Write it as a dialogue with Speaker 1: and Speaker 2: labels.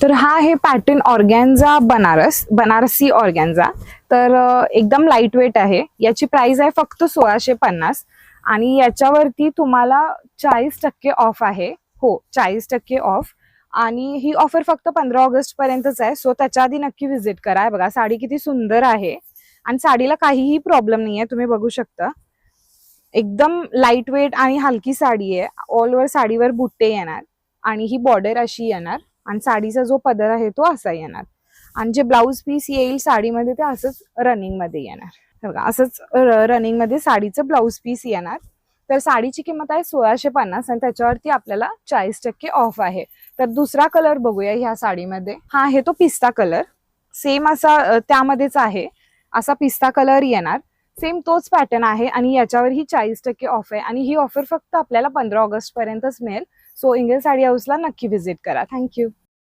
Speaker 1: तर हा आहे पॅटर्न ऑर्गॅन्झा बनारसी ऑर्गॅन्झा। तर एकदम लाईट वेट आहे। याची प्राइस आहे फक्त 1650 आणि याच्यावरती तुम्हाला 40% ऑफ आहे। हो, 40% ऑफ। आणि ही ऑफर फक्त 15 ऑगस्ट पर्यंतच आहे, सो त्याच्या आधी नक्की व्हिजिट करा। बघा साडी किती सुंदर आहे आणि साडीला काहीही प्रॉब्लेम नाही आहे, तुम्ही बघू शकता। एकदम लाईट वेट आणि हलकी साडी आहे। ऑल ओव्हर साडीवर बुट्टे येणार आणि ही बॉर्डर अशी येणार आणि साडीचा जो पदर आहे तो असा येणार आणि जे ब्लाउज पीस येईल साडीमध्ये ते असंच रनिंग मध्ये येणार। बघा असंच रनिंग मध्ये साडीचं ब्लाउज पीस येणार। तर साडीची किंमत आहे 1650 आणि त्याच्यावरती आपल्याला 40% ऑफ आहे। तर दुसरा कलर बघूया ह्या साडीमध्ये। हा आहे तो पिस्ता कलर, सेम असा त्यामध्येच आहे, असा पिस्ता कलर येणार। सेम तोच पॅटर्न आहे आणि याच्यावर ही 40% ऑफ आहे आणि ही ऑफर फक्त आपल्याला 15 ऑगस्ट पर्यंतच मिळेल। सो इंगल साडी हाऊसला नक्की व्हिजिट करा। थँक्यू।